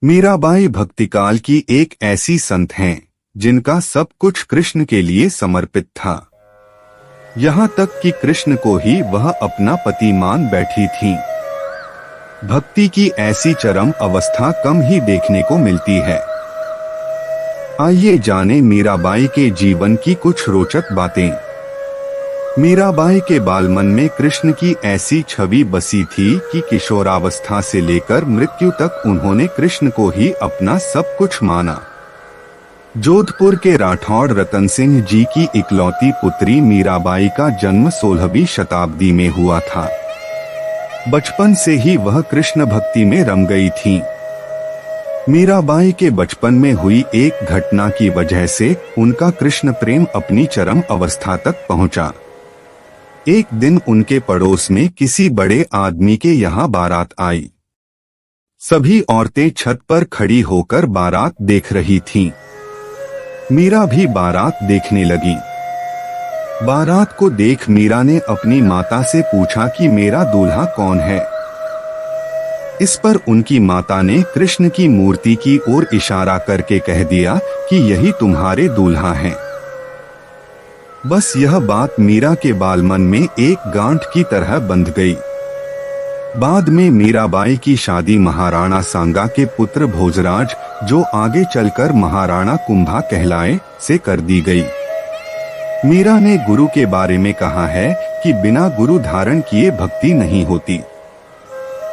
मीराबाई भक्तिकाल की एक ऐसी संत हैं जिनका सब कुछ कृष्ण के लिए समर्पित था। यहाँ तक कि कृष्ण को ही वह अपना पति मान बैठी थीं। भक्ति की ऐसी चरम अवस्था कम ही देखने को मिलती है। आइए जानें मीराबाई के जीवन की कुछ रोचक बातें। मीराबाई के बालमन में कृष्ण की ऐसी छवि बसी थी कि किशोरावस्था से लेकर मृत्यु तक उन्होंने कृष्ण को ही अपना सब कुछ माना। जोधपुर के राठौड़ रतन सिंह जी की इकलौती पुत्री मीराबाई का जन्म 16वीं शताब्दी में हुआ था। बचपन से ही वह कृष्ण भक्ति में रम गई थीं। मीराबाई के बचपन में हुई एक घटना की वजह से उनका कृष्ण प्रेम अपनी चरम अवस्था तक पहुंचा। एक दिन उनके पड़ोस में किसी बड़े आदमी के यहाँ बारात आई। सभी औरतें छत पर खड़ी होकर बारात देख रही थीं। मीरा भी बारात देखने लगी। बारात को देख मीरा ने अपनी माता से पूछा कि मेरा दूल्हा कौन है। इस पर उनकी माता ने कृष्ण की मूर्ति की ओर इशारा करके कह दिया कि यही तुम्हारे दूल्हा हैं। बस यह बात मीरा के बालमन में एक गांठ की तरह बंध गई। बाद में मीराबाई की शादी महाराणा सांगा के पुत्र भोजराज, जो आगे चलकर महाराणा कुंभा कहलाए, से कर दी गई। मीरा ने गुरु के बारे में कहा है कि बिना गुरु धारण किए भक्ति नहीं होती।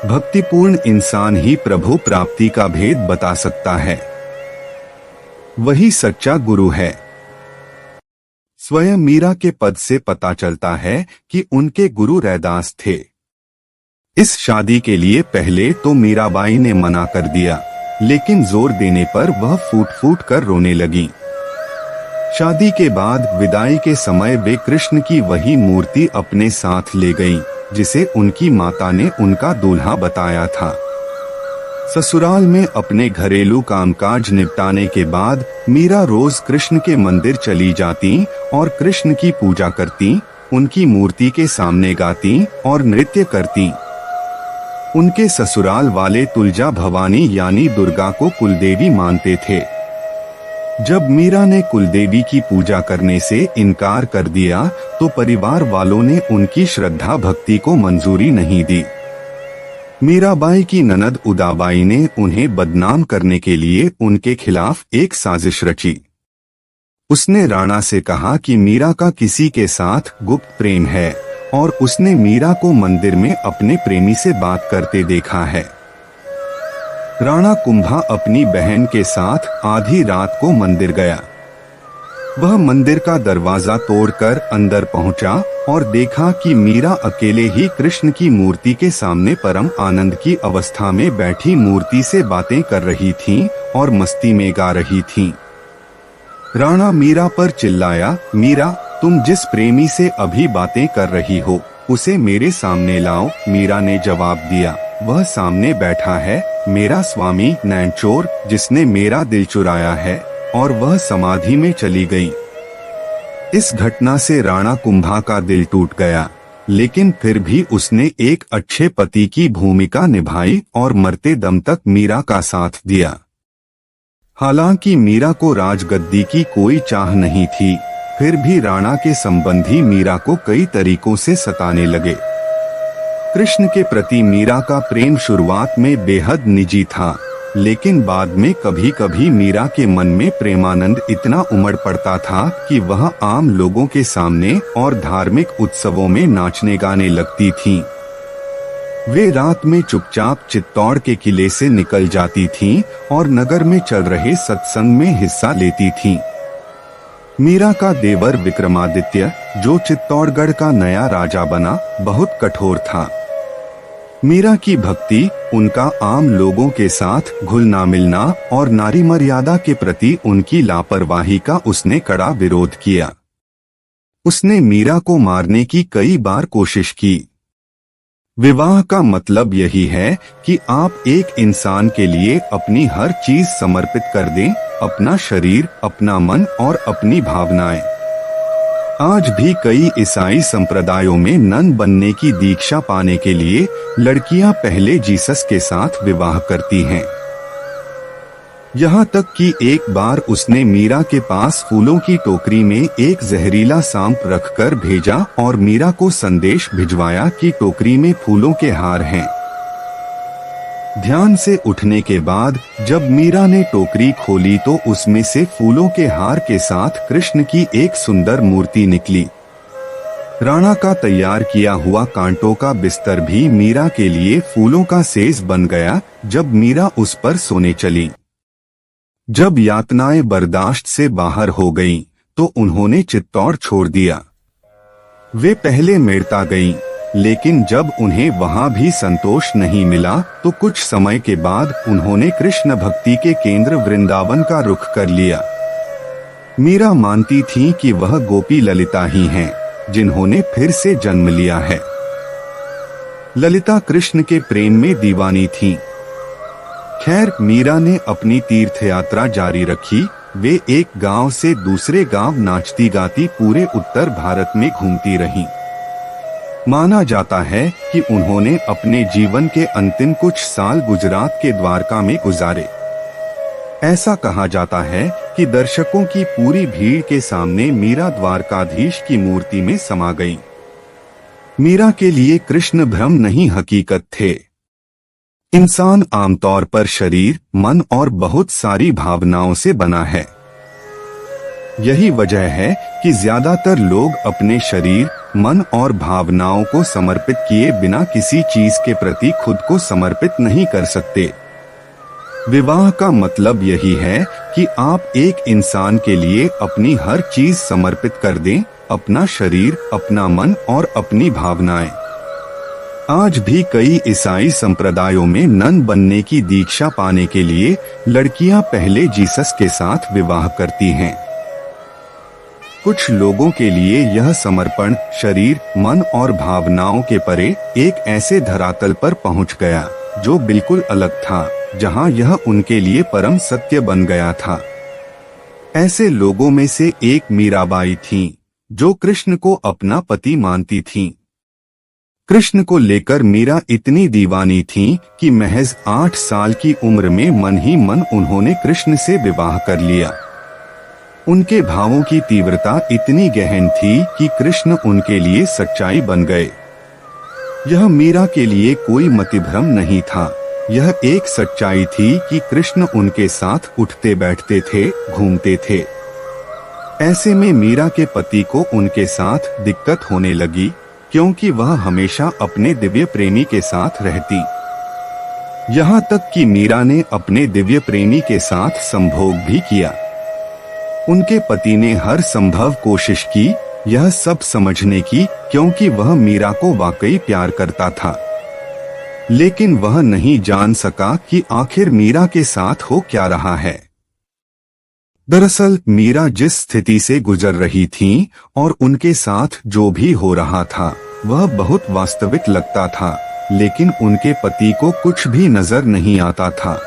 भक्तिपूर्ण इंसान ही प्रभु प्राप्ति का भेद बता सकता है। वही सच्चा गुरु है। स्वयं मीरा के पद से पता चलता है कि उनके गुरु रैदास थे। इस शादी के लिए पहले तो मीराबाई ने मना कर दिया, लेकिन जोर देने पर वह फूट फूट कर रोने लगी। शादी के बाद विदाई के समय वे कृष्ण की वही मूर्ति अपने साथ ले गईं, जिसे उनकी माता ने उनका दूल्हा बताया था। ससुराल में अपने घरेलू कामकाज निपटाने के बाद मीरा रोज कृष्ण के मंदिर चली जाती और कृष्ण की पूजा करती, उनकी मूर्ति के सामने गाती और नृत्य करती। उनके ससुराल वाले तुलजा भवानी यानी दुर्गा को कुलदेवी मानते थे। जब मीरा ने कुलदेवी की पूजा करने से इनकार कर दिया तो परिवार वालों ने उनकी श्रद्धा भक्ति को मंजूरी नहीं दी। मीराबाई की ननद उदाबाई ने उन्हें बदनाम करने के लिए उनके खिलाफ एक साजिश रची। उसने राणा से कहा कि मीरा का किसी के साथ गुप्त प्रेम है और उसने मीरा को मंदिर में अपने प्रेमी से बात करते देखा है। राणा कुंभा अपनी बहन के साथ आधी रात को मंदिर गया। वह मंदिर का दरवाजा तोड़कर अंदर पहुंचा और देखा कि मीरा अकेले ही कृष्ण की मूर्ति के सामने परम आनंद की अवस्था में बैठी मूर्ति से बातें कर रही थीं और मस्ती में गा रही थीं। राणा मीरा पर चिल्लाया, मीरा, तुम जिस प्रेमी से अभी बातें कर रही हो उसे मेरे सामने लाओ। मीरा ने जवाब दिया, वह सामने बैठा है, मेरा स्वामी नैनचोर, जिसने मेरा दिल चुराया है। और वह समाधि में चली गई। इस घटना से राणा कुंभा का दिल टूट गया, लेकिन फिर भी उसने एक अच्छे पति की भूमिका निभाई और मरते दम तक मीरा का साथ दिया। हालांकि मीरा को राजगद्दी की कोई चाह नहीं थी, फिर भी राणा के संबंधी मीरा को कई तरीकों से सताने लगे। कृष्ण के प्रति मीरा का प्रेम शुरुआत में बेहद निजी था, लेकिन बाद में कभी कभी मीरा के मन में प्रेमानंद इतना उमड़ पड़ता था कि वह आम लोगों के सामने और धार्मिक उत्सवों में नाचने गाने लगती थीं। वे रात में चुपचाप चित्तौड़ के किले से निकल जाती थीं और नगर में चल रहे सत्संग में हिस्सा लेती थीं। मीरा का देवर विक्रमादित्य, जो चित्तौड़गढ़ का नया राजा बना, बहुत कठोर था। मीरा की भक्ति, उनका आम लोगों के साथ घुलना मिलना और नारी मर्यादा के प्रति उनकी लापरवाही का उसने कड़ा विरोध किया। उसने मीरा को मारने की कई बार कोशिश की। विवाह का मतलब यही है कि आप एक इंसान के लिए अपनी हर चीज समर्पित कर दें, अपना शरीर, अपना मन और अपनी भावनाएं। आज भी कई ईसाई संप्रदायों में नन बनने की दीक्षा पाने के लिए लड़कियां पहले जीसस के साथ विवाह करती हैं। यहाँ तक कि एक बार उसने मीरा के पास फूलों की टोकरी में एक जहरीला सांप रखकर भेजा और मीरा को संदेश भिजवाया कि टोकरी में फूलों के हार हैं। ध्यान से उठने के बाद जब मीरा ने टोकरी खोली तो उसमें से फूलों के हार के साथ कृष्ण की एक सुंदर मूर्ति निकली। राणा का तैयार किया हुआ कांटों का बिस्तर भी मीरा के लिए फूलों का सेज बन गया जब मीरा उस पर सोने चली। जब यातनाएं बर्दाश्त से बाहर हो गईं, तो उन्होंने चित्तौड़ छोड़ दिया। वे पहले मेड़ता गईं, लेकिन जब उन्हें वहां भी संतोष नहीं मिला तो कुछ समय के बाद उन्होंने कृष्ण भक्ति के केंद्र वृंदावन का रुख कर लिया। मीरा मानती थी कि वह गोपी ललिता ही हैं, जिन्होंने फिर से जन्म लिया है। ललिता कृष्ण के प्रेम में दीवानी थीं। खैर, मीरा ने अपनी तीर्थ यात्रा जारी रखी। वे एक गांव से दूसरे गांव नाचती गाती पूरे उत्तर भारत में घूमती रहीं। माना जाता है कि उन्होंने अपने जीवन के अंतिम कुछ साल गुजरात के द्वारका में गुजारे। ऐसा कहा जाता है कि दर्शकों की पूरी भीड़ के सामने मीरा द्वारकाधीश की मूर्ति में समा गई। मीरा के लिए कृष्ण भ्रम नहीं, हकीकत थे। इंसान आमतौर पर शरीर, मन और बहुत सारी भावनाओं से बना है। यही वजह है कि ज्यादातर लोग अपने शरीर, मन और भावनाओं को समर्पित किए बिना किसी चीज के प्रति खुद को समर्पित नहीं कर सकते। विवाह का मतलब यही है कि आप एक इंसान के लिए अपनी हर चीज समर्पित कर दें, अपना शरीर, अपना मन और अपनी भावनाएं। आज भी कई ईसाई संप्रदायों में नन बनने की दीक्षा पाने के लिए लड़कियां पहले जीसस के साथ विवाह करती हैं। कुछ लोगों के लिए यह समर्पण शरीर, मन और भावनाओं के परे एक ऐसे धरातल पर पहुंच गया जो बिल्कुल अलग था, जहां यह उनके लिए परम सत्य बन गया था। ऐसे लोगों में से एक मीराबाई थीं, जो कृष्ण को अपना पति मानती थीं। कृष्ण को लेकर मीरा इतनी दीवानी थीं कि महज 8 साल की उम्र में मन ही मन उन्होंने कृष्ण से विवाह कर लिया। उनके भावों की तीव्रता इतनी गहन थी कि कृष्ण उनके लिए सच्चाई बन गए। यह मीरा के लिए कोई मतिभ्रम नहीं था, यह एक सच्चाई थी कि कृष्ण उनके साथ उठते बैठते थे, घूमते थे। ऐसे में मीरा के पति को उनके साथ दिक्कत होने लगी, क्योंकि वह हमेशा अपने दिव्य प्रेमी के साथ रहती। यहाँ तक कि मीरा ने अपने दिव्य प्रेमी के साथ संभोग भी किया। उनके पति ने हर संभव कोशिश की यह सब समझने की, क्योंकि वह मीरा को वाकई प्यार करता था। लेकिन वह नहीं जान सका कि आखिर मीरा के साथ हो क्या रहा है। दरअसल मीरा जिस स्थिति से गुजर रही थीं और उनके साथ जो भी हो रहा था वह बहुत वास्तविक लगता था, लेकिन उनके पति को कुछ भी नजर नहीं आता था।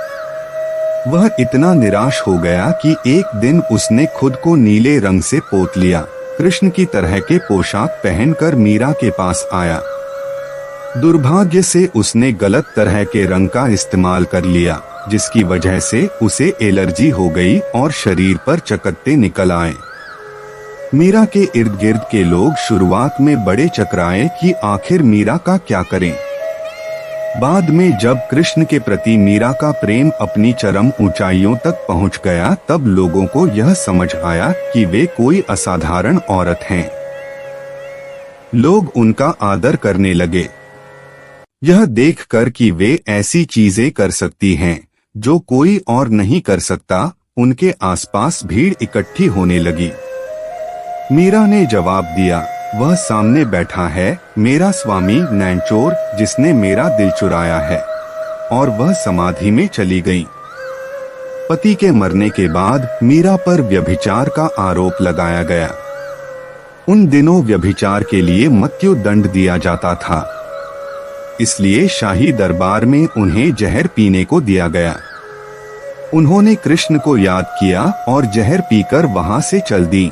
वह इतना निराश हो गया कि एक दिन उसने खुद को नीले रंग से पोत लिया। कृष्ण की तरह के पोशाक पहनकर मीरा के पास आया। दुर्भाग्य से उसने गलत तरह के रंग का इस्तेमाल कर लिया, जिसकी वजह से उसे एलर्जी हो गई और शरीर पर चकत्ते निकल आए। मीरा के इर्द गिर्द के लोग शुरुआत में बड़े चकराए कि आखिर मीरा का क्या करें। बाद में जब कृष्ण के प्रति मीरा का प्रेम अपनी चरम ऊंचाइयों तक पहुंच गया, तब लोगों को यह समझ आया कि वे कोई असाधारण औरत हैं। लोग उनका आदर करने लगे, यह देखकर कि वे ऐसी चीजें कर सकती हैं जो कोई और नहीं कर सकता। उनके आसपास भीड़ इकट्ठी होने लगी। मीरा ने जवाब दिया, वह सामने बैठा है, मेरा स्वामी नैनचोर, जिसने मेरा दिल चुराया है। और वह समाधि में चली गई। पति के मरने के बाद मीरा पर व्यभिचार का आरोप लगाया गया। उन दिनों व्यभिचार के लिए मृत्यु दंड दिया जाता था, इसलिए शाही दरबार में उन्हें जहर पीने को दिया गया। उन्होंने कृष्ण को याद किया और जहर पीकर वहां से चल दी।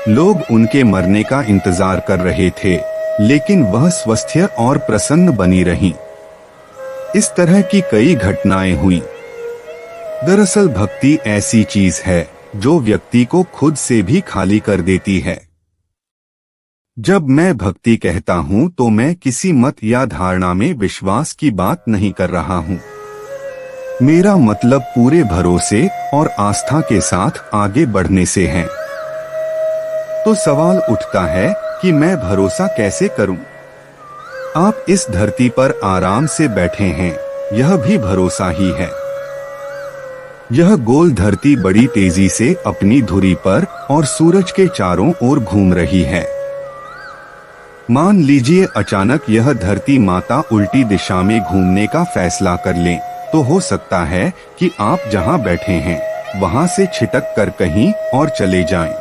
लोग उनके मरने का इंतजार कर रहे थे, लेकिन वह स्वस्थ और प्रसन्न बनी रहीं। इस तरह की कई घटनाएं हुई। दरअसल भक्ति ऐसी चीज है जो व्यक्ति को खुद से भी खाली कर देती है। जब मैं भक्ति कहता हूँ तो मैं किसी मत या धारणा में विश्वास की बात नहीं कर रहा हूँ। मेरा मतलब पूरे भरोसे और आस्था के साथ आगे बढ़ने से है। तो सवाल उठता है कि मैं भरोसा कैसे करूं? आप इस धरती पर आराम से बैठे हैं, यह भी भरोसा ही है। यह गोल धरती बड़ी तेजी से अपनी धुरी पर और सूरज के चारों ओर घूम रही है। मान लीजिए अचानक यह धरती माता उल्टी दिशा में घूमने का फैसला कर ले, तो हो सकता है कि आप जहां बैठे हैं वहां से छिटक कर कहीं और चले जाएं।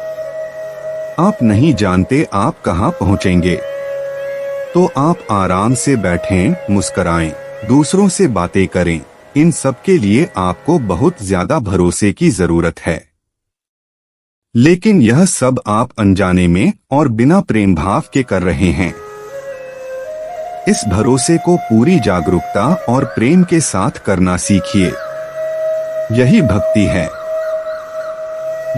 आप नहीं जानते आप कहां पहुंचेंगे। तो आप आराम से बैठें, मुस्कुराएं, दूसरों से बातें करें। इन सब के लिए आपको बहुत ज्यादा भरोसे की जरूरत है। लेकिन यह सब आप अनजाने में और बिना प्रेम भाव के कर रहे हैं। इस भरोसे को पूरी जागरूकता और प्रेम के साथ करना सीखिए। यही भक्ति है।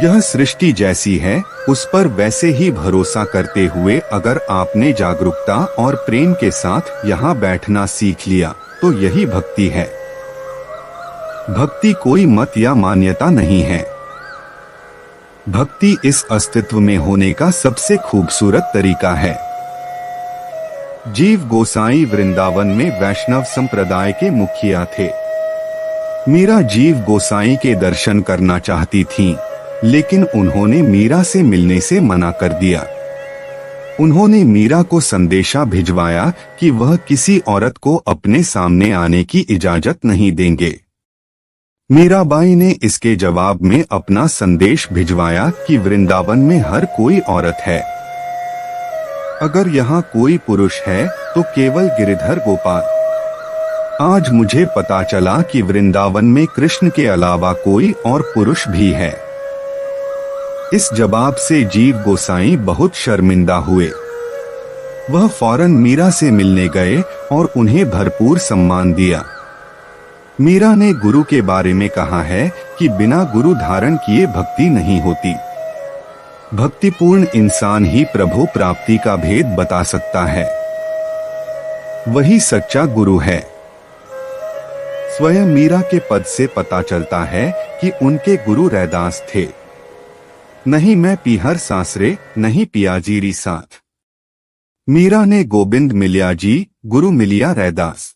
यह सृष्टि जैसी है उस पर वैसे ही भरोसा करते हुए अगर आपने जागरूकता और प्रेम के साथ यहाँ बैठना सीख लिया तो यही भक्ति है। भक्ति कोई मत या मान्यता नहीं है। भक्ति इस अस्तित्व में होने का सबसे खूबसूरत तरीका है। जीव गोसाई वृंदावन में वैष्णव संप्रदाय के मुखिया थे। मीरा जीव गोसाई के दर्शन करना चाहती थीं, लेकिन उन्होंने मीरा से मिलने से मना कर दिया। उन्होंने मीरा को संदेशा भिजवाया कि वह किसी औरत को अपने सामने आने की इजाजत नहीं देंगे। मीराबाई ने इसके जवाब में अपना संदेश भिजवाया कि वृंदावन में हर कोई औरत है। अगर यहाँ कोई पुरुष है तो केवल गिरिधर गोपाल। आज मुझे पता चला कि वृंदावन में कृष्ण के अलावा कोई और पुरुष भी है। इस जवाब से जीव गोसाई बहुत शर्मिंदा हुए। वह फौरन मीरा से मिलने गए और उन्हें भरपूर सम्मान दिया। मीरा ने गुरु के बारे में कहा है कि बिना गुरु धारण किए भक्ति नहीं होती। भक्तिपूर्ण इंसान ही प्रभु प्राप्ति का भेद बता सकता है। वही सच्चा गुरु है। स्वयं मीरा के पद से पता चलता है कि उनके गुरु रैदास थे। नहीं मैं पीहर सासरे, नहीं पियाजीरी साथ। मीरा ने गोविंद मिलिया जी, गुरु मिलिया रैदास।